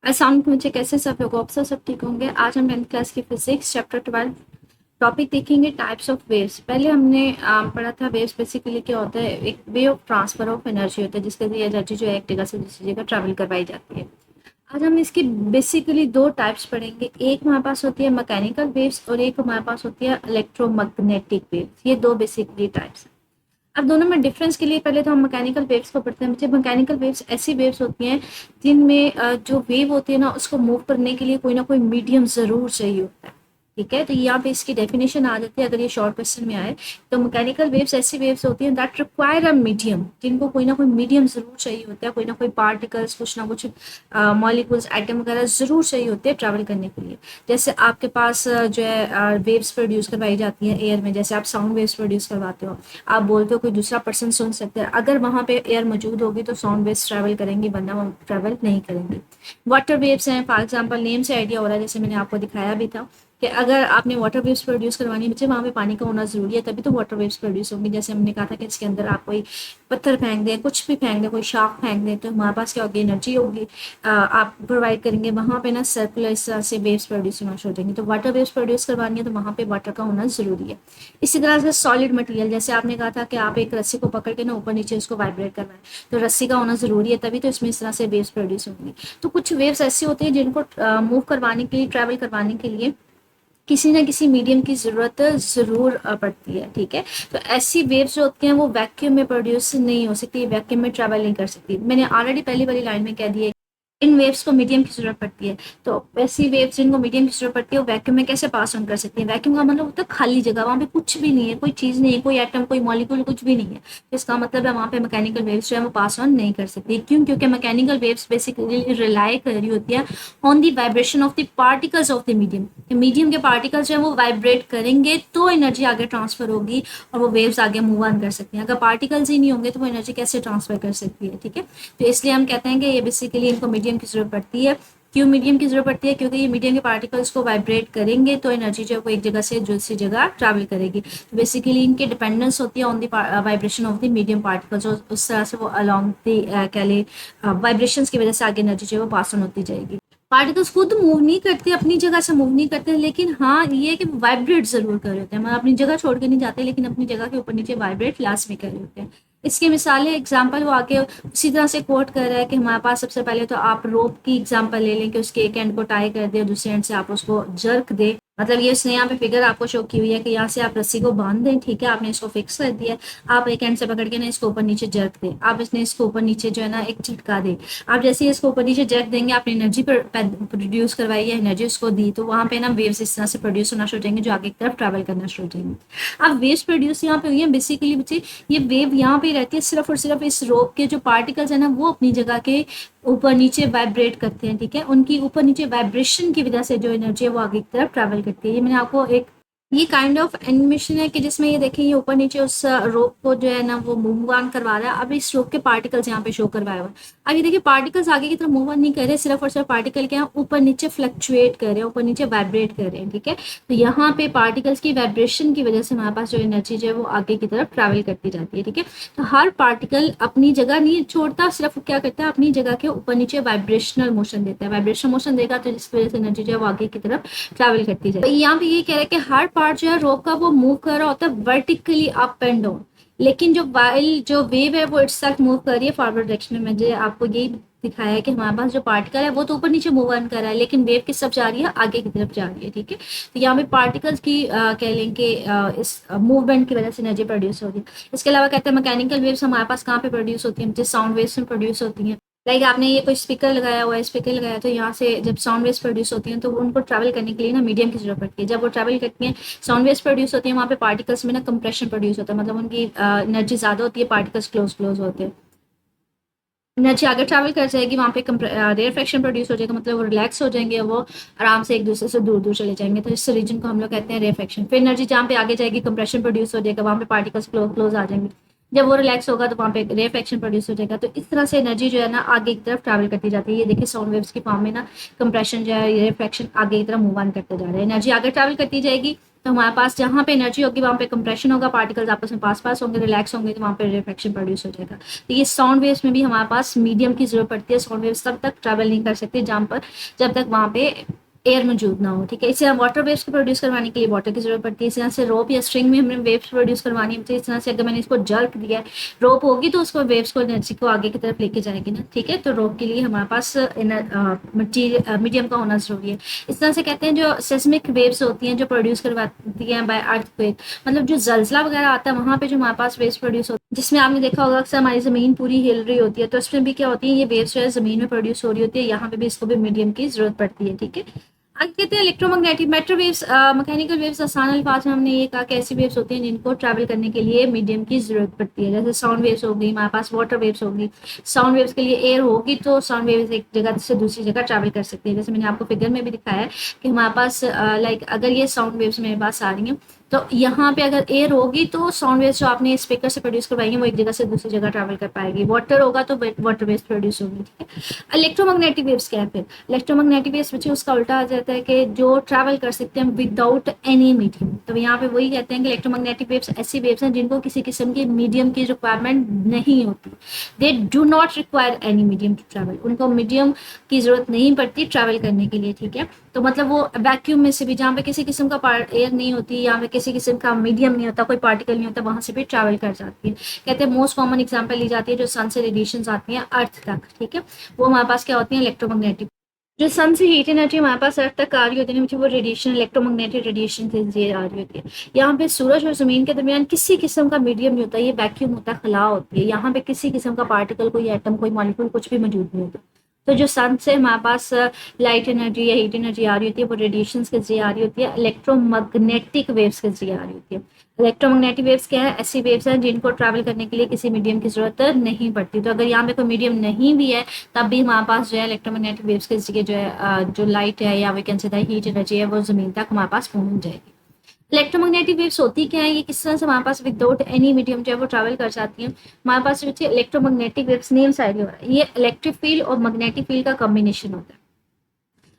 असलम मुझे कैसे सब लोग अक्सर सब ठीक होंगे। आज हम 10th क्लास की फिजिक्स चैप्टर 12 टॉपिक देखेंगे टाइप्स ऑफ वेव्स। पहले हमने पढ़ा था वेव्स बेसिकली क्या होता है, एक way of transfer of energy होता है जिसके जरिए एनर्जी जो है एक जगह से दूसरी जगह ट्रैवल करवाई जाती है। आज हम इसकी बेसिकली दो टाइप्स पढ़ेंगे। एक हमारे पास होती है मैकेनिकल वेव्स और एक हमारे पास होती है इलेक्ट्रोमैग्नेटिक वेव्स। ये दो बेसिकली टाइप्स हैं। अब दोनों में डिफरेंस के लिए पहले तो हम मैकेनिकल वेव्स को पढ़ते हैं। मुझे मैकेनिकल वेव्स ऐसी वेव्स होती हैं जिनमें जो वेव होती है ना उसको मूव करने के लिए कोई ना कोई मीडियम जरूर चाहिए होता है। ठीक है, तो यहाँ पे इसकी डेफिनेशन आ जाती है अगर ये शॉर्ट क्वेश्चन में आए। तो मैकेनिकल वेव्स ऐसी वेव्स होती हैं दैट रिक्वायर अ मीडियम, जिनको कोई ना कोई मीडियम जरूर चाहिए होता है, कोई ना कोई पार्टिकल्स कुछ ना कुछ मॉलिक्यूल्स एटम वगैरह जरूर चाहिए होते हैं ट्रैवल करने के लिए। जैसे आपके पास जो है वेव्स प्रोड्यूस करवाई जाती हैं एयर में, जैसे आप साउंड वेव्स प्रोड्यूस करवाते हो, आप बोलते हो कोई दूसरा पर्सन सुन सकता है, अगर वहाँ पे एयर मौजूद होगी तो साउंड वेव्स ट्रैवल करेंगी वरना वो ट्रैवल नहीं करेंगी। वाटर वेव्स हैं फॉर एग्जांपल, नेम से आइडिया हो रहा है, जैसे मैंने आपको दिखाया भी था कि अगर आपने वाटर वेव्स प्रोड्यूस करवानी है, बच्चे वहाँ पे पानी का होना जरूरी है तभी तो वाटर वेव्स प्रोड्यूस होंगी। जैसे हमने कहा था कि इसके अंदर आप कोई पत्थर फेंक दें, कुछ भी फेंक दें, कोई शार्क फेंक दें, तो हमारे पास क्या होगी, एनर्जी होगी, आप प्रोवाइड करेंगे, वहाँ पे ना सर्कुलर इस तरह से वेव्स प्रोड्यूस होना शुरू हो जाएंगे। तो वाटर वेव्स प्रोड्यूस करवानी है तो वहाँ पे वाटर का होना जरूरी है। इसी तरह से सॉलिड मटेरियल, जैसे आपने कहा था कि आप एक रस्सी को पकड़ के ना ऊपर नीचे उसको वाइब्रेट करवाएं, तो रस्सी का होना जरूरी है तभी तो इसमें इस तरह से वेव्स प्रोड्यूस होंगी। तो कुछ वेव्स ऐसे होते हैं जिनको मूव करवाने के लिए, ट्रैवल करवाने के लिए किसी ना किसी मीडियम की ज़रूरत ज़रूर पड़ती है। ठीक है, तो ऐसी वेव्स जो होती हैं वो वैक्यूम में प्रोड्यूस नहीं हो सकती, वैक्यूम में ट्रैवल नहीं कर सकती। मैंने ऑलरेडी पहली वाली लाइन में कह दिया इन वेव्स को मीडियम की जरूरत पड़ती है। तो ऐसी वेव्स जिनको मीडियम की जरूरत पड़ती है वो वैक्यूम में कैसे पास ऑन कर सकती है। वैक्यूम का मतलब होता है खाली जगह, वहाँ पे कुछ भी नहीं है, कोई चीज़ नहीं है, कोई एटम कोई मॉलिक्यूल कुछ भी नहीं है। तो इसका मतलब है वहाँ पे मैकेनिकल वेव्स जो है वो पास ऑन नहीं कर सकती। क्यों? क्योंकि मैकेनिकल वेव्स बेसिकली रिलाई कर रही होती है on the vibration of the particles of the medium. Medium के पार्टिकल्स जो है वो वाइब्रेट करेंगे तो एनर्जी आगे ट्रांसफर होगी और वो वेव्स आगे मूव ऑन कर सकती हैं। अगर पार्टिकल्स ही नहीं होंगे तो वो एनर्जी कैसे ट्रांसफर कर सकती है। ठीक है, तो इसलिए हम कहते हैं कि ये बेसिकली इनको मीडियम की जरूरत पड़ती है। क्यों मीडियम की जरूरत पड़ती है? क्योंकि ये मीडियम के पार्टिकल्स को वाइब्रेट करेंगे तो एनर्जी जो है वो एक जगह से दूसरी जगह ट्रैवल करेगी। तो बेसिकली इनकी डिपेंडेंस होती है on the vibration of the medium particles, और उस तरह से वो अलॉन्ग द कह ले वाइब्रेशंस की वजह से आगे एनर्जी जो है वो पास ऑन होती जाएगी। पार्टिकल्स खुद मूव नहीं करते, अपनी जगह से मूव नहीं करते, लेकिन हाँ ये है कि वाइब्रेट जरूर कर रहे होते हैं। मतलब अपनी जगह छोड़ के नहीं जाते लेकिन अपनी जगह के ऊपर नीचे वाइब्रेट लास्ट में कर रहे होते हैं। इसके मिसालें एग्जाम्पल वो आगे उसी तरह से कोट कर रहा है कि हमारे पास सबसे पहले तो आप रोप की एग्जाम्पल ले लें कि उसके एक एंड को टाई कर दे और दूसरे एंड से आप उसको जर्क दे। मतलब ये उसने यहाँ पे फिगर आपको शो की हुई है कि यहाँ से आप रस्सी को बांध दें। ठीक है, आपने इसको फिक्स कर दिया, आप एक एंड से पकड़ के ना इसको ऊपर नीचे जर्क दें, आप इसने इसको ऊपर नीचे जो है ना एक झटका दें। आप जैसे ही इसको ऊपर नीचे जर्क देंगे आपने एनर्जी प्रोड्यूस करवाई है, एनर्जी उसको दी, तो वहाँ पे ना वेव्स इस तरह से प्रोड्यूस होना शुरू हो जाएंगे जो आगे की तरफ ट्रैवल करना शुरू हो जाएंगे। अब वेव्स प्रोड्यूस यहाँ पे हुई है बेसिकली बच्चे, ये वेव यहाँ पे रहती है सिर्फ और सिर्फ इस रोप के जो पार्टिकल्स है ना वो अपनी जगह के ऊपर नीचे वाइब्रेट करते हैं। ठीक है, उनकी ऊपर नीचे वाइब्रेशन की वजह से जो एनर्जी है वो आगे की तरफ ट्रैवल करती है। ये मैंने आपको एक ये काइंड ऑफ एनिमेशन है कि जिसमें ये देखें ये ऊपर नीचे उस रोप को जो है ना वो मूव ऑन करवा रहा है। अब इस रोप के पार्टिकल्स यहाँ पे शो करवाए हुए हैं। अब ये देखिए पार्टिकल्स आगे की तरफ मूव ऑन नहीं कर रहे, सिर्फ और सिर्फ पार्टिकल क्या ऊपर नीचे फ्लक्चुएट कर रहे हैं, ऊपर नीचे वाइब्रेट कर रहे हैं। ठीक है, तो यहाँ पे पार्टिकल्स की वाइब्रेशन की वजह से हमारे पास जो एनर्जी जो है वो आगे की तरफ ट्रैवल करती जाती है। ठीक है, तो हर पार्टिकल अपनी जगह नहीं छोड़ता, सिर्फ क्या करता है अपनी जगह के ऊपर नीचे वाइब्रेशनल मोशन देता है। वाइब्रेशनल मोशन देगा तो जिसकी वजह से एनर्जी जो है वो आगे की तरफ ट्रैवल करती जाए। तो यहाँ पे ये कह रहा है कि हर पार्ट जो है रोप का वो मूव कर रहा होता है वर्टिकली अप एंड डाउन, लेकिन जो वाइल जो वेव है वो इटसेल्फ मूव कर रही है फॉरवर्ड डायरेक्शन में। मुझे आपको यही दिखाया है कि हमारे पास जो पार्टिकल है वो तो ऊपर नीचे मूव ऑन कर रहा है लेकिन वेव किस तरफ जा रही है, आगे की तरफ जा रही है। ठीक है, तो यहाँ पे पार्टिकल्स की कह लें कि इस मूवमेंट की वजह से एनर्जी प्रोड्यूस होती है। इसके अलावा कहते हैं मैकेनिकल वेव्स हमारे पास कहाँ पे प्रोड्यूस होती हैं, जिस साउंड वेव्स में प्रोड्यूस होती हैं। लाइक आपने ये कोई स्पीकर लगाया हुआ है, स्पीकर लगाया तो यहाँ से जब साउंड वेव्स प्रोड्यूस होती हैं तो उनको ट्रैवल करने के लिए ना मीडियम की जरूरत पड़ती है। जब वो ट्रैवल करती हैं साउंड वेव्स प्रोड्यूस होती है वहाँ पे पार्टिकल्स में ना कंप्रेशन प्रोड्यूस होता है, मतलब उनकी एनर्जी ज्यादा होती है, पार्टिकल्स क्लोज क्लोज होते हैं, एनर्जी आगे ट्रैवल कर जाएगी, वहाँ पे रेयर फ्रैक्शन प्रोड्यूस हो जाएगा, मतलब वो रिलैक्स हो जाएंगे, वो आराम से एक दूसरे से दूर दूर चले जाएंगे। तो इस रीजन को हम लोग कहते हैं रेयर फ्रैक्शन। फिर एनर्जी जहाँ पे आगे जाएगी कंप्रेशन प्रोड्यूस हो जाएगा, वहाँ पे पार्टिकल्स क्लोज क्लोज आ जाएंगे, जब वो रिलैक्स होगा तो वहाँ पे रेयर फ्रैक्शन प्रोड्यूस हो जाएगा। तो इस तरह से एनर्जी जो है ना आगे की तरफ ट्रैवल करती जाती है। ये देखिए साउंड वेव्स की फॉर्म में ना कंप्रेशन जो है रेयर फ्रैक्शन आगे की तरफ मूव ऑन करते जा रहे हैं, एनर्जी आगे ट्रैवल करती जाएगी, तो हमारे पास जहाँ पे एनर्जी होगी वहाँ पे कंप्रेशन होगा, पार्टिकल्स आपस में पास पास होंगे, रिलैक्स होंगे, तो वहाँ पे रिफ्रैक्शन प्रोड्यूस हो जाएगा। तो ये साउंड वेव्स में भी हमारे पास मीडियम की जरूरत पड़ती है। साउंड वेव्स तब तक ट्रैवल नहीं कर सकती जब तक वहाँ पे एयर मौजूद ना हो, ठीक है। इसी तरह वाटर वेव्स को प्रोड्यूस करवाने के लिए वाटर की जरूरत पड़ती है। इस तरह से रोप या स्ट्रिंग में हमने वेव्स प्रोड्यूस करवानी है, तो इस तरह से अगर मैंने इसको जर्क दिया है, रोप होगी तो उसको वेव्स को एनर्जी को आगे की तरफ लेके जाएगी ना, ठीक है। तो रोप के लिए हमारे पास मीडियम का होना जरूरी है। इस तरह से कहते हैं जो सेस्मिक वेव्स होती हैं जो प्रोड्यूस करवाती हैं बाय अर्थक्वेक, मतलब जो जलजला वगैरह आता है वहाँ पे जो हमारे पास वेव्स प्रोड्यूस होती है, जिसमें आपने देखा होगा अक्सर हमारी जमीन पूरी हिल रही होती है, तो उसमें भी क्या होती है, ये वेव्स जो है जमीन में प्रोड्यूस हो रही होती है, यहाँ पे भी इसको भी मीडियम की जरूरत पड़ती है, ठीक है। आगे कहते हैं electromagnetic metro waves, mechanical waves. आसान अल्फाज में हमने ये कहा कि ऐसी वेव्स होती हैं जिनको ट्रैवल करने के लिए मीडियम की जरूरत पड़ती है। जैसे साउंड वेव्स हो गई, हमारे पास वाटर वेव्स होगी। साउंड वेव्स के लिए एयर होगी तो साउंड वेव्स एक जगह से दूसरी जगह ट्रैवल कर सकती है। जैसे मैंने आपको फिगर में भी दिखाया है कि हमारे पास लाइक अगर ये साउंड वेव्स मेरे पास आ रही हैं, तो यहाँ पे अगर एयर होगी तो साउंड वेव्स जो आपने स्पीकर से प्रोड्यूस करवाएंगे वो एक जगह से दूसरी जगह ट्रैवल कर पाएगी। वाटर होगा तो वाटर वेव्स प्रोड्यूस होगी, ठीक है। इलेक्ट्रोमैग्नेटिक वेव्स क्या है फिर? इलेक्ट्रोमैग्नेटिक वेव्स बच्चे उसका उल्टा आ जाता है कि जो ट्रैवल कर सकते हैं विदाउट एनी मीडियम। तो यहाँ पे वही कहते हैं कि इलेक्ट्रोमैग्नेटिक वेव्स ऐसी वेव्स हैं जिनको किसी किस्म की मीडियम की रिक्वायरमेंट नहीं होती। They do not require any medium to travel, उनको मीडियम की जरूरत नहीं पड़ती ट्रैवल करने के लिए, ठीक है। तो मतलब वो वैक्यूम में से भी, जहाँ पे किसी किस्म का एयर नहीं होती, यहाँ पे किसी किस्म का मीडियम नहीं होता, कोई पार्टिकल नहीं होता, वहां से भी ट्रैवल कर जाती है। कहते हैं मोस्ट कॉमन एग्जांपल ली जाती है जो सन से रेडिएशन आती है अर्थ तक, ठीक है, वो हमारे पास क्या होती है, इलेक्ट्रोमैग्नेटिक। जो सन से हीट एनर्जी हमारे पास अर्थ तक आ रही होती है मुझे वो रेडिएशन, इलेक्ट्रोमैग्नेटिक रेडिएशन से ये आ रही होती है। यहाँ पे सूरज और जमीन के दरमियान किसी किस्म का मीडियम नहीं होता, ये वैक्यूम होता है, खला होती है। यहाँ पे किसी किस्म का पार्टिकल, कोई एटम, कोई मॉलिक्यूल कुछ भी मौजूद नहीं होता। तो जो सन से हमारे पास लाइट एनर्जी या हीट एनर्जी आ रही होती है वो रेडिएशन के जरिए आ रही होती है, इलेक्ट्रोमैग्नेटिक वेव्स के जरिए आ रही होती है। इलेक्ट्रोमैग्नेटिक वेव्स क्या है? ऐसी वेव्स हैं जिनको ट्रैवल करने के लिए किसी मीडियम की जरूरत नहीं पड़ती। तो अगर यहाँ पे कोई मीडियम नहीं भी है तब भी हमारे पास जो है इलेक्ट्रोमैग्नेटिक वेव्स के जरिए जो है जो लाइट है या we can say heat energy है वो जमीन तक हमारे पास पहुंच जाएगी। इलेक्ट्रोमैग्नेटिक वेव्स होती क्या है, ये किस तरह से हमारे पास विदाउट एनी मीडियम जो है वो ट्रैवल कर जाती है। हमारे पास जो है इलेक्ट्रोमैग्नेटिक वेव्स नेम साइड हो रहा है, ये इलेक्ट्रिक फील्ड और मैग्नेटिक फील्ड का कॉम्बिनेशन होता है।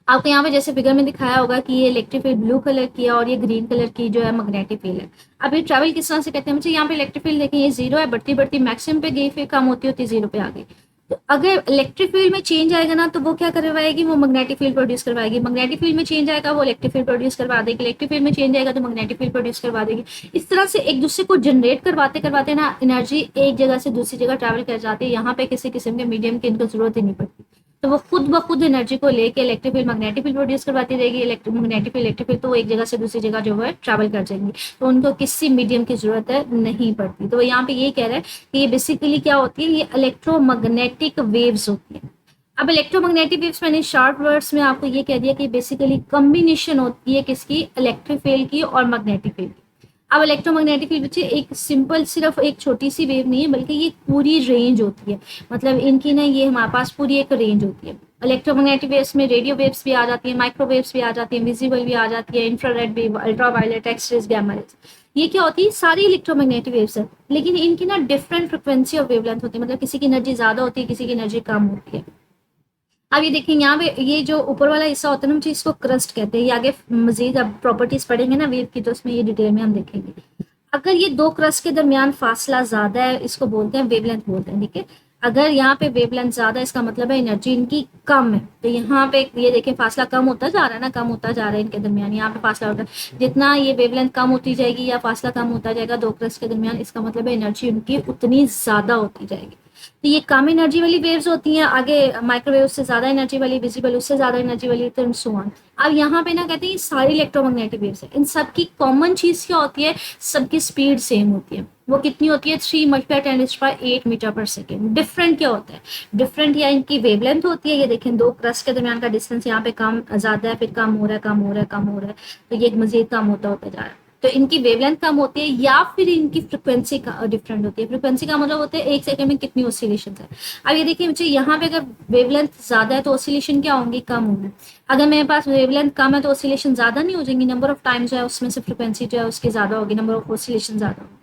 आपको यहाँ पे जैसे फिगर में दिखाया होगा कि ये इलेक्ट्रिक फील्ड ब्लू कलर की है और ये ग्रीन कलर की जो है मैग्नेटिक फील्ड है। अब ये ट्रैवल किस तरह से करते हैं मुझे, यहाँ पे इलेक्ट्रिक फील्ड देखें ये जीरो है, बढ़ती बढ़ती मैक्सिमम पे गई, फिर कम होती होती जीरो पे आ गई। तो अगर इलेक्ट्रिक फील्ड में चेंज आएगा ना तो वो क्या करवाएगी, वो मैग्नेटिक फील्ड प्रोड्यूस करवाएगी। मैग्नेटिक फील्ड में चेंज आएगा वो इलेक्ट्रिक फील्ड प्रोड्यूस करवा देगी। इलेक्ट्रिक फील्ड में चेंज आएगा तो मैग्नेटिक फील्ड प्रोड्यूस करवा देगी। इस तरह से एक दूसरे को जनरेट करवाते करवाते ना एनर्जी एक जगह से दूसरी जगह ट्रैवल कर जाती है। यहाँ पे किसी किस्म के मीडियम की इनको जरूरत ही नहीं पड़ती। तो वो खुद ब खुद एनर्जी को लेके electric field magnetic field produce करवाती रहेगी। मैग्नेटिक फील्ड इलेक्ट्रिक फील्ड तो एक जगह से दूसरी जगह जो है ट्रैवल कर जाएंगी, तो उनको किसी मीडियम की जरूरत है नहीं पड़ती। तो यहाँ पे ये कह रहा है कि ये बेसिकली क्या होती है, ये इलेक्ट्रोमैग्नेटिक वेव्स होती है। अब इलेक्ट्रोमैग्नेटिक वेव्स मैंने शॉर्ट वर्ड्स में आपको ये कह दिया कि बेसिकली कॉम्बिनेशन होती है किसकी, इलेक्ट्रिक फील्ड की और मैग्नेटिक फील्ड की। अब इलेक्ट्रोमैग्नेटिक फील्ड बच्चे एक सिंपल सिर्फ एक छोटी सी वेव नहीं है बल्कि ये पूरी रेंज होती है। मतलब इनकी ना ये हमारे पास पूरी एक रेंज होती है। इलेक्ट्रोमैग्नेटिक वेव्स में रेडियो वेव्स भी आ जाती है, माइक्रोवेव्स भी आ जाती है, विजिबल भी आ जाती है, इंफ्रारेड भी, अल्ट्रावायलेट, एक्सरेज, गामा रेज, ये क्या होती है, सारी इलेक्ट्रोमैग्नेटिक वेव्स है। लेकिन इनकी ना डिफरेंट फ्रिक्वेंसी और वेवलेंथ होती है, मतलब किसी की एनर्जी ज्यादा होती है, किसी की एनर्जी कम होती है। अब ये देखिए यहाँ पे ये जो ऊपर वाला हिस्सा होता है ना मुझे इसको क्रस्ट कहते हैं। ये आगे मजीद अब प्रॉपर्टीज पढ़ेंगे ना वेव की तो उसमें ये डिटेल में हम देखेंगे। अगर ये दो क्रस्ट के दरमियान फासला ज्यादा है इसको बोलते हैं वेवलेंथ बोलते हैं, ठीक है। अगर यहाँ पे वेवलेंथ ज्यादा है इसका मतलब है एनर्जी इनकी कम है। तो यहाँ पे ये देखें फासला कम होता जा रहा है ना, कम होता जा रहा है इनके दरमियान, यहाँ पे फासला होता है। जितना ये वेवलेंथ कम होती जाएगी या फासला कम होता जाएगा दो क्रस्ट के दरमियान, इसका मतलब है एनर्जी उनकी उतनी ज्यादा होती जाएगी। तो ये कम एनर्जी वाली वेव्स होती हैं, आगे माइक्रोवेव से ज्यादा एनर्जी वाली, विजिबल उससे ज्यादा एनर्जी वाली, तो सो ऑन। अब यहाँ पे ना कहते हैं ये सारी इलेक्ट्रोमैग्नेटिक वेव्स है। इन सब की कॉमन चीज क्या होती है, सबकी स्पीड सेम होती है। वो कितनी होती है, 3 × 10⁸ मीटर पर सेकेंड। डिफरेंट क्या होता है, डिफरेंट या इनकी वेवलेंथ होती है। ये देखें दो क्रस्ट के दरमियान का डिस्टेंस यहाँ पे कम ज्यादा है, फिर कम हो रहा है, कम हो रहा है, कम हो रहा है, तो ये मजीद कम होता होता जा रहा है। तो इनकी वेवलेंथ कम होती है या फिर इनकी फ्रिक्वेंसी डिफरेंट होती है। फ्रिक्वेंसी का मतलब होता है एक सेकंड में कितनी ऑसिलेशन है। अब ये देखिए मुझे यहाँ पे अगर वेवलेंथ ज्यादा है तो ऑसिलेशन क्या होंगी, कम होंगी। अगर मेरे पास वेवलेंथ कम है तो ऑसिलेशन ज्यादा नहीं हो जाएंगी, नंबर ऑफ टाइम जो है उसमें से फ्रिक्वेंसी जो है उसकी ज्यादा होगी, नंबर ऑफ ऑसिलेशन ज्यादा होगी।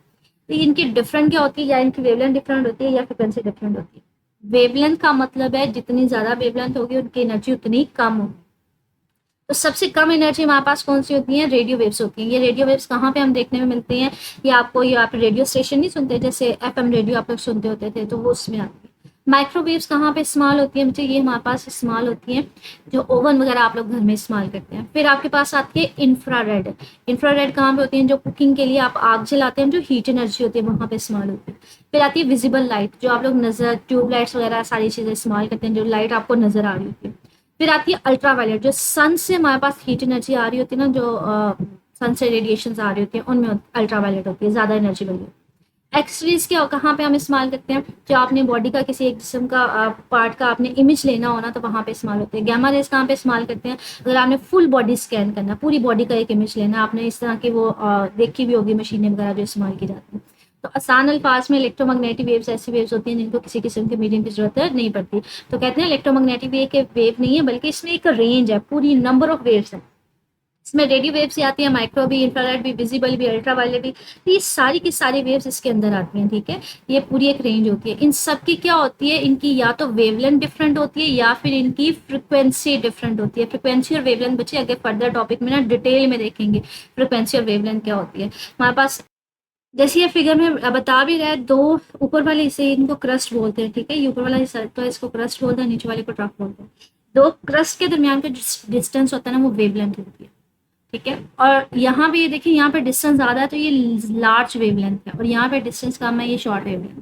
तो इनकी डिफरेंट क्या होती है, या इनकी वेवलेंथ डिफरेंट होती है या फ्रिक्वेंसी डिफरेंट होती है। वेवलेंथ का मतलब है जितनी ज्यादा वेवलेंथ होगी उनकी एनर्जी उतनी कम होगी। तो सबसे कम एनर्जी हमारे पास कौन सी होती है? रेडियो वेव्स होती हैं। ये रेडियो वेव्स कहाँ पे हम देखने में मिलती हैं? ये आप रेडियो स्टेशन नहीं सुनते, जैसे एफएम रेडियो आप लोग सुनते होते थे, तो वो उसमें आती है। माइक्रोवेव्स कहाँ पे इस्तेमाल होती है बच्चे? ये हमारे पास इस्तेमाल होती है जो ओवन वगैरह आप लोग घर में इस्तेमाल करते हैं। फिर आपके पास आती है इंफ्रारेड। इंफ्रारेड कहाँ पे होती है? जो कुकिंग के लिए आप आग जलाते हैं, जो हीट एनर्जी होती है वहाँ पे इस्तेमाल होती है। फिर आती है विजिबल लाइट, जो आप लोग नजर ट्यूबलाइट्स वगैरह सारी चीजें इस्तेमाल करते हैं, जो लाइट आपको नजर आ रही होती है। फिर आती है अल्ट्रावायलेट, जो सन से हमारे पास हीट एनर्जी आ रही होती है ना, जो सन से रेडिएशन आ रही होती है, उनमें अल्ट्रावायलेट होती है, ज्यादा एनर्जी वाली। एक्सरेज क्या कहाँ पे हम इस्तेमाल करते हैं? जो आपने बॉडी का किसी एक जिस्म का पार्ट का आपने इमेज लेना हो ना, तो वहाँ पे इस्तेमाल होते हैं। गैमा रेज कहाँ पे इस्तेमाल करते हैं? अगर आपने फुल बॉडी स्कैन करना, पूरी बॉडी का एक इमेज लेना, आपने इस तरह की वो देखी भी होगी मशीनें वगैरह जो इस्तेमाल की जाती हैं। तो आसान अल्फाज में इलेक्ट्रोमैग्नेटिक वेव्स ऐसी वेव्स होती हैं जिनको किसी किस्म के मीडियम की जरूरत नहीं पड़ती। तो कहते हैं इलेक्ट्रोमैग्नेटिक वेव के वेव नहीं है, बल्कि इसमें एक रेंज है, पूरी नंबर ऑफ वेव्स है। इसमें रेडियो वेव्स ही आती है, माइक्रो भी, इंफ्रारेड भी, विजिबल भी, अल्ट्रावायलेट भी। तो ये सारी की सारी वेव्स इसके अंदर आती हैं, ठीक है। ये पूरी एक रेंज होती है। इन सब की क्या होती है? इनकी या तो वेवलेंथ डिफरेंट होती है या फिर इनकी फ्रिक्वेंसी डिफरेंट होती है। फ्रिक्वेंसी और वेवलेंथ बच्चे आगे फर्दर टॉपिक में ना डिटेल में देखेंगे फ्रिक्वेंसी और वेवलेंथ क्या होती है। हमारे पास जैसे ये फिगर में बता भी रहा है, दो ऊपर वाले हिस्से इनको क्रस्ट बोलते हैं, ठीक है। ये ऊपर वाला हिस्सा तो इसको क्रस्ट बोलते हैं, नीचे वाले को ट्रफ बोलते हैं। दो क्रस्ट के दरमियान का डिस्टेंस होता है ना, वो वेवलेंथ होती है, ठीक है। और यहाँ पे ये देखिए, यहाँ पे डिस्टेंस ज्यादा है तो ये लार्ज वेवलेंथ है, और यहाँ पे डिस्टेंस कम है, ये शॉर्ट वेवलेंथ।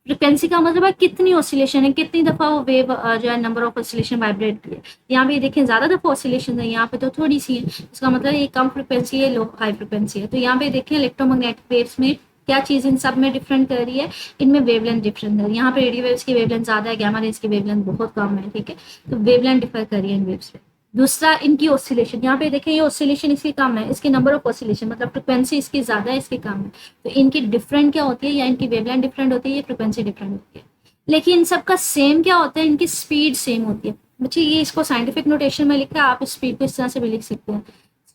फ्रिक्वेंसी का मतलब है कितनी ऑसिलेशन है, कितनी दफा वो वेव जो है नंबर ऑफ ऑसिलेशन वाइब्रेट की है। यहाँ पे देखिए ज्यादा दफा ऑसिलेशन है, यहाँ पे तो थोड़ी सी है। इसका मतलब ये कम फ्रिक्वेंसी है, लो हाई फ्रिक्वेंसी है। तो यहाँ पे देखिए इलेक्ट्रोमैग्नेटिक वेव्स में क्या चीज इन सब में डिफरेंट कर रही है? इनमें वेवलेंथ डिफरेंट है। यहाँ पे रेडियो वेव्स की वेवलेंथ ज्यादा है, गैमा रेज की वेवलेंथ बहुत कम है, ठीक है। तो वेवलेंथ डिफर कर रही है इन वेव्स पे। दूसरा इनकी ऑसिलेशन, यहाँ पे देखें ये ऑसिलेशन इसकी कम है, इसके नंबर ऑफ ऑसिलेशन मतलब फ्रिक्वेंसी इसकी ज्यादा है, इसकी कम है। तो इनकी डिफरेंट क्या होती है? या इनकी वेवलेंथ डिफरेंट होती है, या फ्रिक्वेंसी डिफरेंट होती है। लेकिन इन सबका सेम क्या होता है? इनकी स्पीड सेम होती है। बच्चे ये इसको साइंटिफिक नोटेशन में लिखा है, आप स्पीड को इस तरह से भी लिख सकते हैं।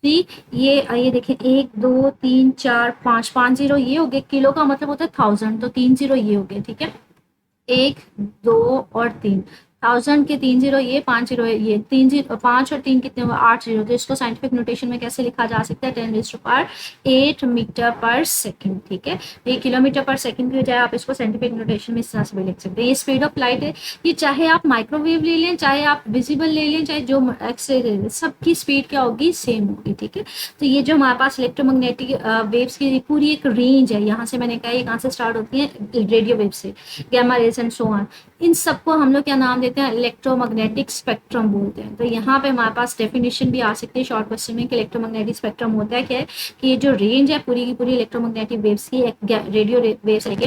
ये देखें, 1 2 3 4 5, 5 जीरो ये हो गए। किलो का मतलब होता है 1000, तो 3 जीरो ये हो गए, ठीक है। 1 2 और 3, 1000 के 3 जीरो ये, 5 जीरो ये, 3 जीरो 5 और 3 कितने हुए? 8 जीरो। तो इसको साइंटिफिक नोटेशन में कैसे लिखा जा सकता है? 10⁻⁸ मीटर पर सेकंड, ठीक है। ये किलोमीटर पर सेकंड की बजाय आप इसको साइंटिफिक नोटेशन में इस तरह से भी लिख सकते हैं। ये स्पीड ऑफ लाइट है। ये चाहे आप माइक्रोवेव ले लें, चाहे आप विजिबल ले लें, चाहे जो एक्सरे ले लें, सबकी स्पीड क्या होगी? सेम होगी, ठीक है। तो ये जो हमारे पास इलेक्ट्रोमैग्नेटिक वेव्स की पूरी एक रेंज है, यहाँ से मैंने कहा ये कहाँ से स्टार्ट होती है? रेडियो वेव से, gamma rays and so on. इन सबको हम लोग क्या नाम देते हैं? इलेक्ट्रोमैग्नेटिक स्पेक्ट्रम बोलते हैं। तो यहाँ पे हमारे पास डेफिनेशन भी आ सकती है शॉर्ट क्वेश्चन में कि इलेक्ट्रोमैग्नेटिक स्पेक्ट्रम होता है क्या है? कि ये जो रेंज है पूरी की पूरी इलेक्ट्रोमैग्नेटिक वेव्स की, रेडियो वेव्स लेके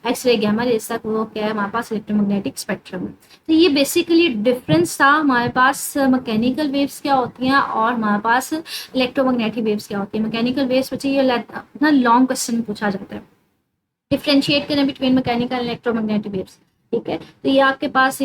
एक्सरे गैमा रेज तक, वो क्या है हमारे पास? इलेक्ट्रोमैग्नेटिक स्पेक्ट्रम है। तो ये बेसिकली डिफरेंस था हमारे पास मैकेनिकल वेव्स क्या होती हैं और हमारे पास इलेक्ट्रोमैग्नेटिक वेव्स क्या होती है। मैकेनिकल वेव्स बच्चे ये ना लॉन्ग क्वेश्चन पूछा जाता है, डिफ्रेंशिएट करें between mechanical and electromagnetic waves, ठीक है। तो ये आपके पास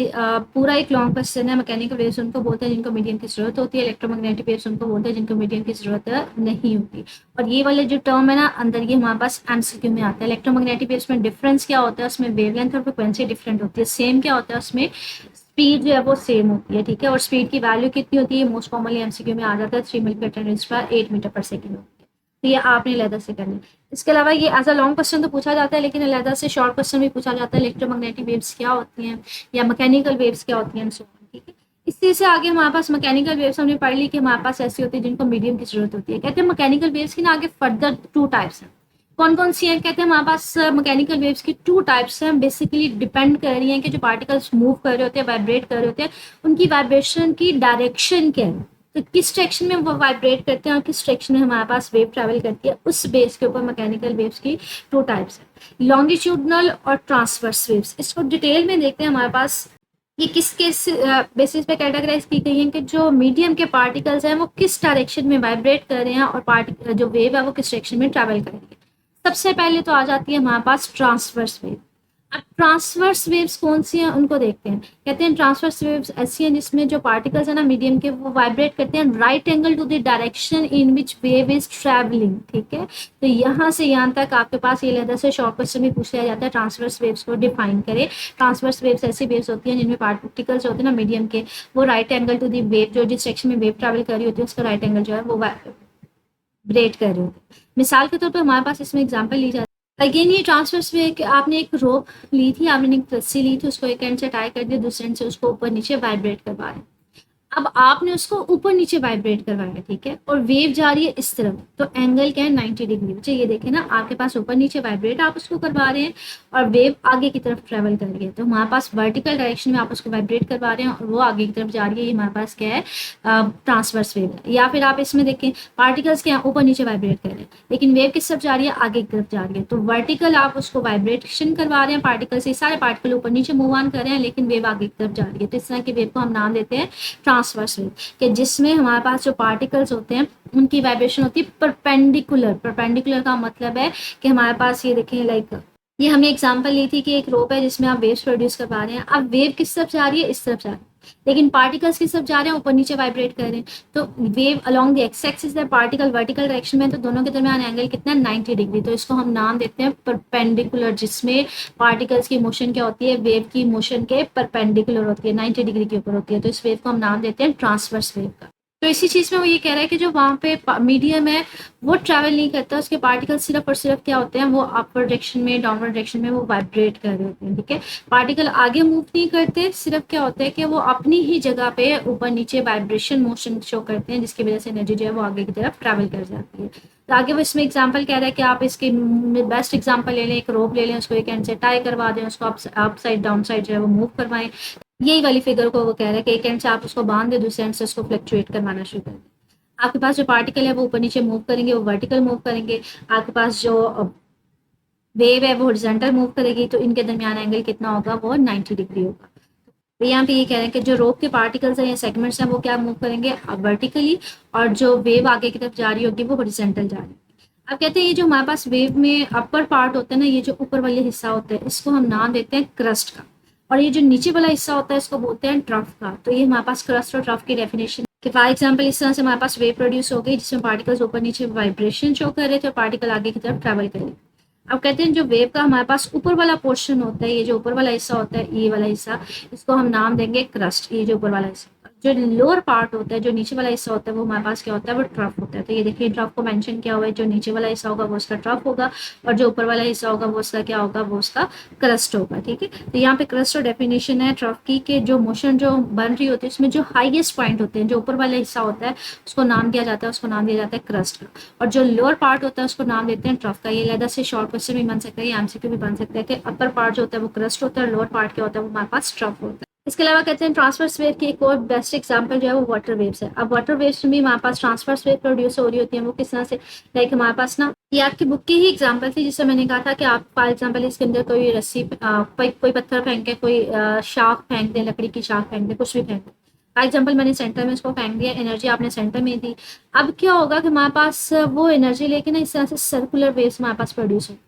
पूरा एक लॉन्ग क्वेश्चन है। मैकेनिकल वेव्स उनको बोलते हैं जिनको मीडियम की जरूरत होती है, इलेक्ट्रोमैग्नेटिक वेव्स उनको बोलते हैं जिनको मीडियम की जरूरत नहीं होती। और ये वाले जो टर्म है ना अंदर, ये हमारे पास एमसीक्यू में आता है। इलेक्ट्रोमैग्नेटिक वेव्स में डिफरेंस क्या होता है? उसमें वेवलेंथ और फ्रिक्वेंसी डिफरेंट होती है। सेम क्या होता है? उसमें स्पीड जो है वो सेम होती है, ठीक है। और स्पीड की वैल्यू कितनी होती है? मोस्ट कॉमनली एमसीक्यू में आ जाता है 3 मीटर पर 8 मीटर पर सेकेंड। तो ये आपने अलहदा से करना है। इसके अलावा ये एज अ लॉन्ग क्वेश्चन तो पूछा जाता है, लेकिन अलहदा से शॉर्ट क्वेश्चन भी पूछा जाता है। इलेक्ट्रोमैग्नेटिक वेव्स क्या होती हैं या मैकेनिकल वेव्स क्या होती हैं, ठीक है। इस चीज से आगे हमारे पास मैकेनिकल वेव्स हमने पढ़ ली कि हमारे पास ऐसी होती है जिनको मीडियम की जरूरत होती है। कहते हैं मैकेनिकल वेव्स की ना आगे फर्दर 2 टाइप्स हैं। कौन कौन सी हैं? कहते हैं हमारे पास मैकेनिकल वेव्स की 2 टाइप्स हैं। बेसिकली डिपेंड कर रही हैं कि जो पार्टिकल्स मूव कर रहे होते हैं, वाइब्रेट कर रहे होते हैं, उनकी वाइब्रेशन की डायरेक्शन क्या है। तो किस डायरेक्शन में वो वाइब्रेट करते हैं और किस डायरेक्शन में हमारे पास वेव ट्रैवल करती है, उस बेस के ऊपर मैकेनिकल वेव्स की 2 टाइप्स है, लॉन्गिट्यूडनल और ट्रांसवर्स वेव्स। इसको डिटेल में देखते हैं। हमारे पास ये किस बेसिस पे कैटेगराइज की गई है कि जो मीडियम के पार्टिकल्स हैं वो किस डायरेक्शन में वाइब्रेट कर रहे हैं और जो वेव है वो किस डायरेक्शन में ट्रैवल कर रही है। सबसे पहले तो आ जाती है हमारे पास ट्रांसवर्स वेव। अब ट्रांसवर्स वेव्स कौन सी हैं उनको देखते हैं। कहते हैं ट्रांसवर्स वेव्स ऐसी हैं जिसमें जो पार्टिकल्स है ना मीडियम के, वो वाइब्रेट करते हैं right angle to the direction in which wave is travelling. ठीक है, तो यहाँ से यहाँ तक आपके पास ये लेदर से शॉर्ट क्वेश्चन भी पूछ लिया जाता है, ट्रांसवर्स वेव्स को डिफाइन करे। ट्रांसवर्स वेव्स ऐसी वेव्स होती हैं जिनमें पार्टिकल्स होते हैं ना मीडियम के, वो right angle to the wave, जो जिस सेक्शन में वेव ट्रैवल कर रही होती है उसका राइट एंगल जो है वो वाइब्रेट कर रहे होते हैं। मिसाल के तौर पर हमारे पास इसमें एग्जाम्पल ली जाती है। अगेन ये ट्रांसवर्स वे कि आपने एक रोप ली थी, आपने एक रस्सी ली थी, उसको एक एंड से टाई कर दिया, दूसरे एंड से उसको ऊपर नीचे वाइब्रेट करवा रहे हैं। अब आपने उसको ऊपर नीचे वाइब्रेट करवाया, ठीक है, और वेव जा रही है इस तरफ, तो एंगल क्या है 90 डिग्री। बच्चे ये देखें ना, आपके पास ऊपर नीचे वाइब्रेट आप उसको करवा रहे हैं और वेव आगे की तरफ ट्रेवल कर रही है, तो हमारे पास वर्टिकल डायरेक्शन में आप उसको वाइब्रेट करवा रहे हैं और वो आगे की तरफ जा रही है, ये हमारे पास क्या है ट्रांसवर्स वेव है। या फिर आप इसमें देखें पार्टिकल्स क्या ऊपर नीचे वाइब्रेट कर रहे हैं लेकिन वेव किस तरफ जा रही है, आगे की तरफ जा रही है, तो वर्टिकल आप उसको वाइब्रेशन करवा रहे हैं, पार्टिकल से सारे पार्टिकल ऊपर नीचे मूव ऑन कर रहे हैं लेकिन वेव आगे की तरफ जा रही है, तो इस तरह की वेव को हम नाम देते हैं ट्रांसवर्स वेव, कि जिसमें हमारे पास जो पार्टिकल्स होते हैं उनकी वाइब्रेशन होती है परपेंडिकुलर। परपेंडिकुलर का मतलब है कि हमारे पास ये देखें, लाइक ये हमने एग्जांपल ली थी कि एक रोप है जिसमें आप वेव्स प्रोड्यूस करवा रहे हैं, अब वेव किस तरफ जा रही है, इस तरफ जा रही है, लेकिन पार्टिकल्स किस तरफ जा रहे हैं, ऊपर नीचे वाइब्रेट कर रहे हैं, तो wave along the x axis है, पार्टिकल वर्टिकल डायरेक्शन में, तो दोनों के दरमियान एंगल कितना है 90 डिग्री, तो इसको हम नाम देते हैं परपेंडिकुलर, जिसमें पार्टिकल्स की मोशन क्या होती है, वेव की मोशन के परपेंडिकुलर होती है, 90 डिग्री के ऊपर होती है, तो इस वेव को हम नाम देते हैं ट्रांसवर्स वेव का। तो इसी चीज में वो ये कह रहा है कि जो वहां पे मीडियम है वो ट्रैवल नहीं करता, उसके पार्टिकल सिर्फ और सिर्फ क्या होते हैं, वो अपर डायरेक्शन में डाउनवर्ड डायरेक्शन में वो वाइब्रेट कर रहे होते हैं। ठीक है, पार्टिकल आगे मूव नहीं करते, सिर्फ क्या होता है कि वो अपनी ही जगह पे ऊपर नीचे वाइब्रेशन मोशन शो करते हैं, जिसकी वजह से एनर्जी जो है वो आगे की तरफ ट्रैवल कर जाती है। तो आगे वो इसमें एग्जाम्पल कह रहा है कि आप इसके बेस्ट एग्जाम्पल ले लें, एक रोप ले लें, उसको एक एंड से टाई करवा दें, उसको अप साइड डाउन साइड जो है वो मूव करवाएं, यही वाली फिगर को वो कह रहा है कि एक एंड से आप उसको बांध दे, दूसरे एंड से उसको फ्लक्चुएट करवाना शुरू कर दें। आपके पास जो पार्टिकल है वो ऊपर नीचे मूव करेंगे, वो वर्टिकल मूव करेंगे, आपके पास जो वेव है वो हॉरिजॉन्टल मूव करेगी, तो इनके दरमियान एंगल कितना होगा, वो 90 डिग्री होगा। तो यहाँ पे ये कह रहे हैं कि जो रोप के पार्टिकल्स हैं या सेगमेंट्स हैं वो क्या मूव करेंगे वर्टिकली, और जो वेव आगे की तरफ जा रही होगी वो हॉरिजॉन्टल जा रही है। अब कहते हैं ये जो हमारे पास वेव में अपर पार्ट होता है ना, ये जो ऊपर वाले हिस्सा होता है इसको हम नाम देते हैं क्रस्ट का, और ये जो नीचे वाला हिस्सा होता है इसको बोलते हैं ट्रफ का। तो ये हमारे पास क्रस्ट और ट्रफ की डेफिनेशन कि फॉर एग्जाम्पल इस तरह से हमारे पास वेव प्रोड्यूस हो गई जिसमें पार्टिकल्स ऊपर नीचे वाइब्रेशन शो कर रहे थे और पार्टिकल आगे की तरफ ट्रैवल कर रहे थे। अब कहते हैं जो वेव का हमारे पास ऊपर वाला पोर्शन होता है, ये जो ऊपर वाला हिस्सा होता है, ये वाला हिस्सा, इसको हम नाम देंगे क्रस्ट, ये जो ऊपर वाला हिस्सा। जो लोअर पार्ट होता है, जो नीचे वाला हिस्सा होता है, वो हमारे पास क्या होता है, वो ट्रफ होता है। तो ये देखिए ट्रफ को मेंशन किया हुआ है, जो नीचे वाला हिस्सा होगा वो उसका ट्रफ होगा और जो ऊपर वाला हिस्सा होगा वो उसका क्या होगा, वो उसका क्रस्ट होगा। ठीक है, तो यहाँ पे क्रस्ट और डेफिनेशन है ट्रफ की कि जो मोशन जो बन रही होती है उसमें जो हाईएस्ट पॉइंट होते हैं, जो ऊपर वाला हिस्सा होता है उसको नाम दिया जाता है, उसको नाम दिया जाता है क्रस्ट का, और जो लोअर पार्ट होता है उसको नाम देते हैं ट्रफ का। ये अलग से शॉर्ट क्वेश्चन भी बन सकता है, एमसीक्यू भी बन सकता है कि अपर पार्ट जो होता है वो क्रस्ट होता है और लोअर पार्ट क्या होता है वो हमारे पास ट्रफ होता है। इसके अलावा कहते हैं ट्रांसवर्स वेव की एक और बेस्ट एग्जांपल जो है वो वाटर वेव्स है। अब वाटर वेव्स में भी हमारे पास ट्रांसवर्स वेव प्रोड्यूस हो रही होती है, वो किस तरह से, लाइक हमारे पास ना ये आपकी बुक की ही एग्जांपल थी जिससे मैंने कहा था कि आप फॉर एग्जांपल इसके अंदर कोई रस्सी कोई पत्थर फेंक के, कोई शाख फेंक दे, लकड़ी की शाख फेंक दे, कुछ भी फेंक दे, फॉर एग्जाम्पल मैंने सेंटर में इसको फेंक दिया, एनर्जी आपने सेंटर में दी। अब क्या होगा कि हमारे पास वो एनर्जी लेके ना इस तरह से सर्कुलर वेव्स हमारे पास प्रोड्यूस होती है।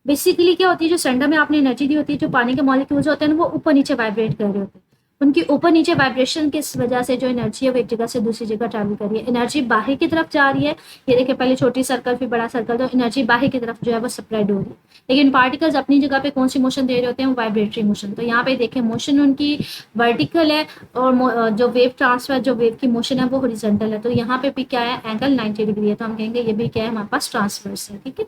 बेसिकली क्या होती है, जो सेंटर में आपने एनर्जी दी होती है, जो पानी के मॉलिक्यूल्स होते हैं वो ऊपर नीचे वाइब्रेट कर रहे होते हैं, उनकी ऊपर नीचे वाइब्रेशन की वजह से जो एनर्जी है वो एक जगह से दूसरी जगह ट्रैवल कर रही है, एनर्जी बाहर की तरफ जा रही है। ये देखिए पहले छोटी सर्कल फिर बड़ा सर्कल, तो एनर्जी बाहर की तरफ जो है वो स्प्रेड हो रही है, लेकिन पार्टिकल्स अपनी जगह पे कौन सी मोशन दे रहे होते हैं, वो वाइब्रेटरी मोशन। तो यहाँ पे देखिए मोशन उनकी वर्टिकल है और जो वेव ट्रांसफर, जो वेव की मोशन है वो हॉरिजॉन्टल है, तो यहाँ पे भी क्या है, एंगल 90 डिग्री है, तो हम कहेंगे ये भी क्या है, हमारे पास ट्रांसवर्स है। ठीक है,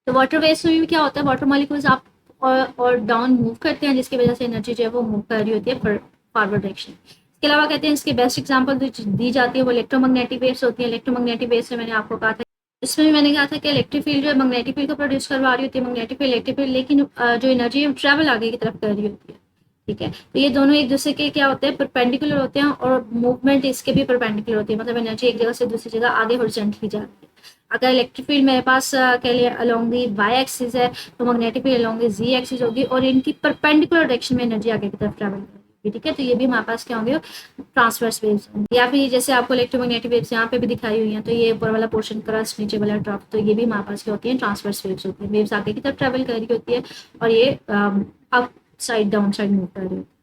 तो वाटर वेव्स में भी क्या होता है, वाटर मॉलिक्यूल्स आप और डाउन मूव करते हैं, जिसकी वजह से एनर्जी जो है वो मूव कर रही होती है फॉरवर्ड डायरेक्शन। इसके अलावा कहते हैं इसकी बेस्ट एग्जांपल दी जाती है वो इलेक्ट्रोमैग्नेटिक वेव्स होती है। इलेक्ट्रोमैग्नेटिक वेव्स में मैंने आपको कहा था, इसमें भी मैंने कहा था कि इलेक्ट्रिक फील्ड जो है मैग्नेटिक फील्ड को प्रोड्यूस करवा रही होती है, मैग्नेटिक फील्ड इलेक्ट्रिक फील्ड, लेकिन जो एनर्जी है ट्रैवल आगे की तरफ कर रही होती है। ठीक है, तो ये दोनों एक दूसरे के क्या होते हैं, परपेंडिकुलर होते हैं, और मूवमेंट इसके भी परपेंडिकुलर होती है, मतलब एनर्जी एक जगह से दूसरी जगह आगे हॉरिजॉन्टली जा रही है। अगर इलेक्ट्रिक फील्ड मेरे पास कह लिया अलोंग दी वाई एक्सिस है, तो magnetic field along the Z axis होगी, और इनकी परपेंडिकुलर डायरेक्शन में एनर्जी आगे की तरफ ट्रैवल करेगी। ठीक है। तो ये भी हमारे पास क्या होंगे, ट्रांसवर्स वेव्स। या फिर जैसे आपको इलेक्ट्रोमैग्नेटिक वेव्स यहाँ पे भी दिखाई हुई हैं, तो ये ऊपर वाला पोर्शन क्रस्ट, नीचे वाला ड्रॉप, तो ये भी हमारे पास क्या होती है, ट्रांसवर्स वेव्स होती है। वेव्स आगे की तरफ ट्रेवल कर रही होती है और ये up side down side move कर रही होती है।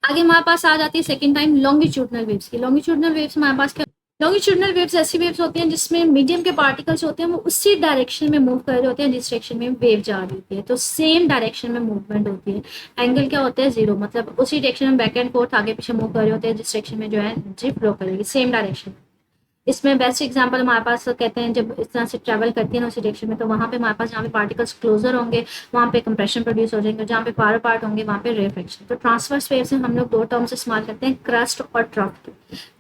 आगे हमारे पास आ जाती है सेकंड टाइम लॉन्गिट्यूडनल वेव्स की। लॉन्गिट्यूडनल वेव्स हमारे पास क्या, लॉन्गिट्यूडनल वेव्स ऐसी वेव्स होती हैं जिसमें मीडियम के पार्टिकल्स होते हैं, वो उसी डायरेक्शन में मूव कर रहे होते हैं जिस डायरेक्शन में वेव जा रही होती है। तो सेम डायरेक्शन में मूवमेंट होती है। एंगल क्या होता है, जीरो, मतलब उसी डायरेक्शन में बैक एंड फोर्थ आगे पीछे मूव कर रहे होते हैं जिस डायरेक्शन में जो है एनर्जी फ्लो करेगी, सेम डायरेक्शन। इसमें बेस्ट एग्जांपल हमारे पास कहते हैं जब इस तरह से ट्रैवल करती है ना उसी डायरेक्शन में, तो वहाँ पे हमारे पास जहाँ पे पार्टिकल्स क्लोजर होंगे वहाँ पे कंप्रेशन प्रोड्यूस हो जाएंगे, जहाँ पे फार पार्ट होंगे वहाँ पे रेफ्लेक्शन। तो ट्रांसवर्स वेव से हम लोग दो टर्म्स इस्तेमाल करते हैं, क्रस्ट और ट्रफ।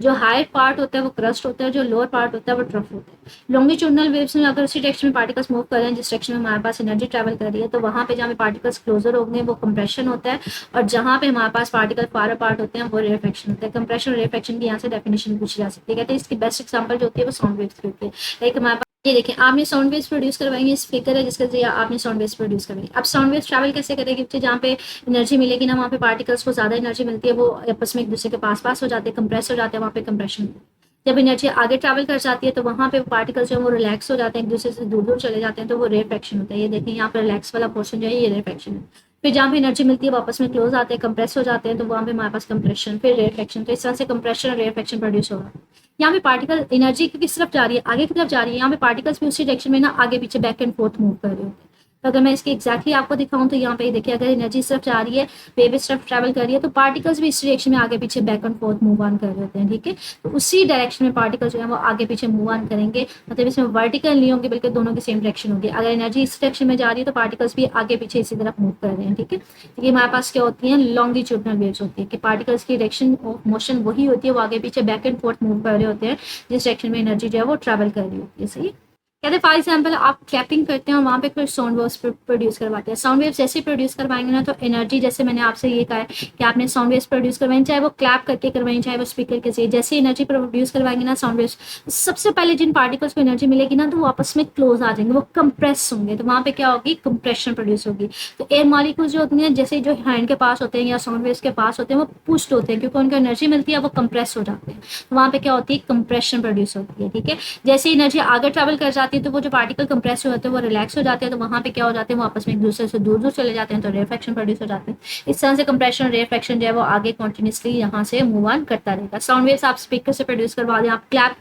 जो हाई पार्ट होता है वो क्रस्ट होता है, जो लोअर पार्ट होता है वो ट्रफ होता है। लॉन्गिट्यूडनल वेव्स में अगर उसी डायरेक्शन में पार्टिकल्स मूव कर रहे हैं जिस डायरेक्शन में हमारे पास एनर्जी ट्रैवल कर रही है, तो वहाँ पे जहाँ पे पार्टिकल्स क्लोजर होंगे वो कंप्रेशन होता है, और जहाँ पे हमारे पास पार्टिकल फार पार्ट होते हैं वो रेफ्लेक्शन होता है। कंप्रेशन और रेफ्लेक्शन की यहाँ से डेफिनेशन पूछी जा सकती है। कहते हैं इसकी बेस्ट एग्जांपल जो होती है वो साउंड वेव्स की होती है। लाइक हमारे पास ये देखिए, आपने साउंड वेव्स प्रोड्यूस करवाएंगे, स्पीकर है जिसके जरिए आपने साउंड वेव्स प्रोड्यूस करवाएंगे। अब साउंड वेव्स ट्रैवल कैसे करेगी, जहाँ पे एनर्जी मिलेगी ना वहाँ पे पार्टिकल्स को ज्यादा एनर्जी मिलती है, वो आपस में एक दूसरे के पास हो जाते हैं, कंप्रेस हो जाते हैं, वहाँ पे कंप्रेशन। जब एनर्जी आगे ट्रैवल कर जाती है तो वहाँ पे पार्टिकल्स जो है वो रिलैक्स हो जाते हैं, एक दूसरे से दूर दूर चले जाते हैं, तो वो रेफ्लेक्शन होता है। ये देखिए यहाँ पे रिलैक्स वाला पोर्शन जो है ये रेफ्लेक्शन है। फिर जहाँ पे एनर्जी मिलती है वापस में क्लोज आते हैं, कंप्रेस हो जाते हैं, तो वहाँ पे हमारे पास कंप्रेशन फिर रेफ्लेक्शन। तो इस तरह से कंप्रेशन और रेफ्लेक्शन प्रोड्यूस होगा। यहाँ पे पार्टिकल एनर्जी किस तरफ जा रही है, आगे की तरफ जा रही है। यहाँ पे पार्टिकल्स भी उसी डायरेक्शन में ना आगे पीछे बैक एंड फोर्थ मूव कर रहे होते हैं। तो अगर मैं इसकी एक्जैक्टली आपको दिखाऊं तो यहाँ पे देखिए, अगर एनर्जी इस तरफ जा रही है, वेव इस तरफ ट्रैवल कर रही है, तो पार्टिकल्स भी इस डायरेक्शन में आगे पीछे back and fourth move on कर रहे होते हैं। ठीक है, तो उसी डायरेक्शन में पार्टिकल्स जो है वो आगे पीछे मूव ऑन करेंगे, मतलब इसमें वर्टिकल नहीं होंगे बल्कि दोनों की सेम डायरेक्शन होगी। अगर एनर्जी इस डायरेक्शन में जा रही है तो पार्टिकल्स भी आगे पीछे इसी तरफ मूव कर रहे हैं। ठीक है, तो ये हमारे पास क्या होती है, लॉन्गिट्यूडनल वेव्स होती है कि पार्टिकल्स की डायरेक्शन ऑफ मोशन वही होती है, वो आगे पीछे बैक एंड फोर्थ मूव कर रहे होते हैं जिस डायरेक्शन में एनर्जी जो है वो ट्रैवल कर रही होती है। सही, कहते हैं फॉर एग्जाम्पल आप क्लैपिंग करते हैं और वहाँ पे फिर साउंड वेव्स प्रोड्यूस करवाते हैं। साउंड वेव्स जैसे प्रोड्यूस करवाएंगे ना, तो एनर्जी, जैसे मैंने आपसे ये कहा है कि आपने साउंड वेव्स प्रोड्यूस करवाएं, चाहे वो क्लैप करके करवाएं चाहे वो स्पीकर के जरिए, जैसे एनर्जी प्रोड्यूस करवाएंगे ना साउंड वेव्स, सबसे पहले जिन पार्टिकल्स को एनर्जी मिलेगी ना तो वो आपस में क्लोज आ जाएंगे, वो कंप्रेस होंगे, तो वहाँ पे क्या होगी, कंप्रेशन प्रोड्यूस होगी। तो एयर मॉलिक्यूल्स जो होती हैं, जैसे जो हैंड के पास होते हैं या साउंड वेव्स के पास होते हैं, वो पुश्ड होते हैं क्योंकि उनको एनर्जी मिलती है, वो कंप्रेस हो जाते हैं, तो वहाँ पे क्या होती है, कंप्रेशन प्रोड्यूस होती है। ठीक है, जैसे एनर्जी आगे ट्रेवल कर जाती है तो वो जो पार्टिकल कंप्रेस होते हैं वो रिलैक्स हो जाते हैं, तो वहाँ पे क्या हो जाते हैं, वो आपस में एक दूसरे से दूर दूर चले जाते हैं, तो रेफ्लेक्शन प्रोड्यूस हो जाते हैं। इस तरह से कंप्रेशन रेफ्लेक्शन जो है वो आगे कंटिन्यूसली यहाँ से मूव ऑन करता रहेगा। साउंड वेव्स आप स्पीकर से प्रोड्यूस करवा दें, आप क्लैप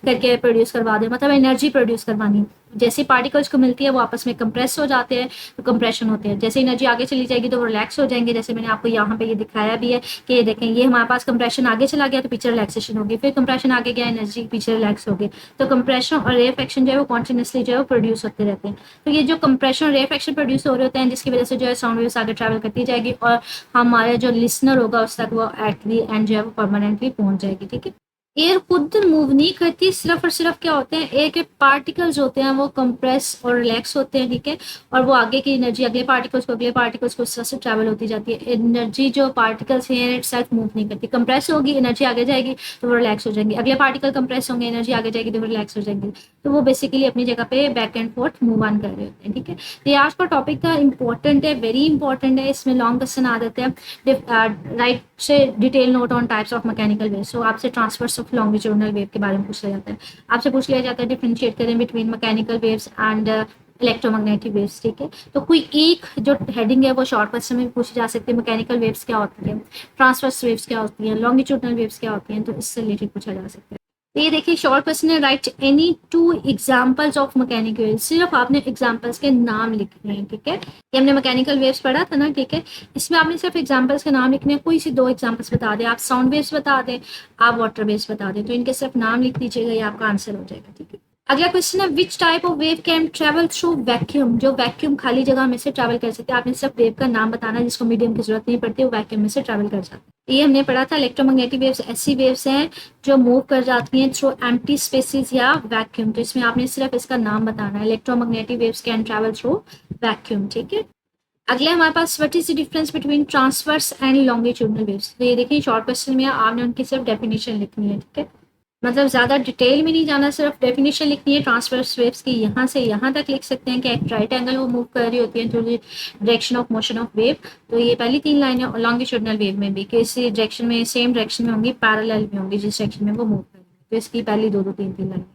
करके प्रोड्यूस करवा दें, मतलब एनर्जी प्रोड्यूस करवानी, जैसे पार्टिकल्स को मिलती है वो आपस में कंप्रेस हो जाते हैं, तो कंप्रेशन होते हैं। जैसे एनर्जी आगे चली जाएगी तो वो रिलैक्स हो जाएंगे, जैसे मैंने आपको यहाँ पे ये दिखाया भी है कि ये देखें, ये हमारे पास कंप्रेशन आगे चला गया तो पीछे रिलैक्सेशन होगी, फिर कंप्रेशन आगे गया एनर्जी पीछे रिलैक्स होगी, तो कंप्रेशन और रेफ्लेक्शन जो है वो कॉन्टिन्यूसली जो है वो प्रोड्यूस होते रहते हैं। तो ये जो कंप्रेशन और रेफ्लेक्शन प्रोड्यूस हो रहे होते हैं जिसकी वजह से जो है साउंड वेव्स आगे ट्रैवल करती जाएगी और हमारे जो लिसनर होगा उस तक वो एट दी एंड जो है वो परमानेंटली पहुंच जाएगी। ठीक है, एयर खुद मूव नहीं करती, सिर्फ और सिर्फ क्या होते हैं, एयर के पार्टिकल्स होते हैं वो कंप्रेस और रिलैक्स होते हैं। ठीक है, और वो आगे की एनर्जी अगले पार्टिकल्स को इस तरह से ट्रैवल होती जाती है। एनर्जी जो पार्टिकल्स हैं इट सेल्फ मूव नहीं करती, कंप्रेस होगी एनर्जी आगे जाएगी तो वो रिलैक्स हो जाएंगे, अगले पार्टिकल कंप्रेस होंगे एनर्जी आगे जाएगी तो वो रिलैक्स हो जाएंगे, तो वो बेसिकली अपनी जगह पे back and fourth move on कर रहे होते हैं। ठीक है, तो ये आज का टॉपिक था, इंपॉर्टेंट है, वेरी इंपॉर्टेंट है, इसमें लॉन्ग क्वेश्चन आ जाते हैं। राइट से detail note on types of mechanical wave, so आपसे ट्रांसफर्स ऑफ लॉन्गिट्यूडनल वेव के बारे में पूछ लिया जाता है, आपसे पूछ लिया जाता है डिफरेंशिएट करें between mechanical waves and electromagnetic waves. ठीक है, तो कोई एक जो हेडिंग है वो शॉर्ट क्वेश्चन में भी पूछी जा सकती है, मैकेनिकल वेव्स क्या होती है, ट्रांसवर्स वेव्स क्या होती हैं, लॉन्गिट्यूडनल वेव्स क्या होती हैं, तो इससे रिलेटेड पूछा जा सकता है। तो ये देखिए शॉर्ट क्वेश्चन है, right any 2 examples of mechanical waves, सिर्फ आपने एग्जांपल्स के नाम लिखने हैं। ठीक है, ये हमने मैकेनिकल वेव्स पढ़ा था ना। ठीक है, इसमें आपने सिर्फ एग्जांपल्स के नाम लिखने हैं, कोई सी 2 एग्जांपल्स बता दें, आप साउंड वेव्स बता दें, आप वाटर वेव्स बता दें, तो इनके सिर्फ नाम लिख दीजिएगा, ये आपका आंसर हो जाएगा। ठीक है, अगला क्वेश्चन है which type of wave can travel through vacuum, जो वैक्यूम खाली जगह में से ट्रैवल कर सकते हैं, आपने सिर्फ वेव का नाम बताना जिसको मीडियम की जरूरत नहीं पड़ती, वो वैक्यूम में से ट्रैवल कर जाते हैं। ये हमने पढ़ा था, इलेक्ट्रोमैग्नेटिक वेव्स ऐसी वेव्स हैं जो मूव कर जाती हैं थ्रू एम्प्टी स्पेसेस या वैक्यूम, तो इसमें आपने सिर्फ इसका नाम बताना है, electromagnetic waves can travel through vacuum. ठीक है, अगले हमारे पास what is the difference between transverse and longitudinal waves, तो ये देखिए शॉर्ट क्वेश्चन में आपने उनकी सिर्फ डेफिनेशन लिखनी है। ठीक है, मतलब ज़्यादा डिटेल में नहीं जाना, सिर्फ डेफिनेशन लिखनी है ट्रांसवर्स वेव्स की। यहाँ से यहाँ तक लिख सकते हैं कि एक राइट एंगल वो मूव कर रही होती है through the direction of motion of wave. तो ये पहली 3 लाइनें, और लॉन्गिट्यूडनल वेव में भी कि इसी डायरेक्शन में, सेम डायरेक्शन में होंगी, पैरेलल में होंगी जिस डायरेक्शन में वो मूव करेंगे। तो इसकी पहली दो दो तीन तीन लाइन।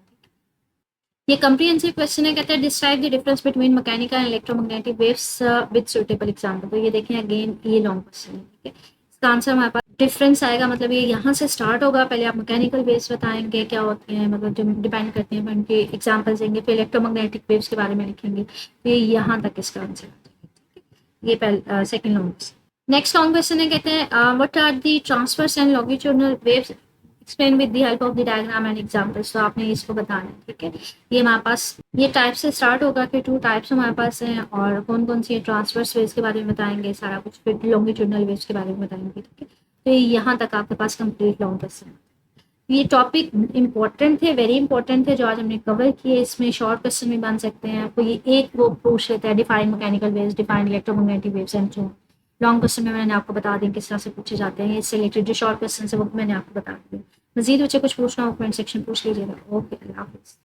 ये कम्प्रीहेंसिव क्वेश्चन है, कहते हैं describe the difference between mechanical and electromagnetic waves with suitable example. तो ये देखें अगेन ये लॉन्ग क्वेश्चन है, ठीक है। इसका आंसर हमारे पास डिफरेंस आएगा, मतलब ये यहाँ से स्टार्ट होगा, पहले आप मैकेनिकल वेव्स बताएंगे क्या होती हैं, मतलब डिपेंड करते हैं, उनके एग्जाम्पल्स देंगे, फिर इलेक्ट्रोमैग्नेटिक वेव्स के बारे में लिखेंगे। तो ये यहाँ तक इसका आंसर आ जाएगा। ये पहले second long question. Next long question है, कहते हैं what are the transverse and longitudinal waves, explain with the help of the diagram and examples. तो आपने इसको बताना है, ठीक है। ये हमारे पास ये टाइप से स्टार्ट होगा कि 2 टाइप्स हमारे पास हैं, और कौन कौन सी ट्रांसवर्स वेव्स के बारे में बताएंगे सारा कुछ, फिर लॉन्गिट्यूडनल वेव्स के बारे में बताएंगे, ठीक है। तो यहाँ तक आपके पास कंप्लीट लॉन्ग क्वेश्चन। ये टॉपिक इंपॉर्टेंट थे, वेरी इंपॉर्टेंट थे जो आज हमने कवर किए। इसमें शॉर्ट क्वेश्चन भी बन सकते हैं, आपको ये एक वो पूछ लेता है define mechanical waves, define electromagnetic waves and so. Long question में मैंने आपको बता दी किस तरह से पूछे जाते हैं, इससे रिलेटेड जो शॉर्ट क्वेश्चन है वो मैंने आपको बता दिया। मजीद बच्चे कुछ पूछना हो कमेंट सेक्शन पूछ लीजिएगा। ओके, अल्लाह हाफिज़।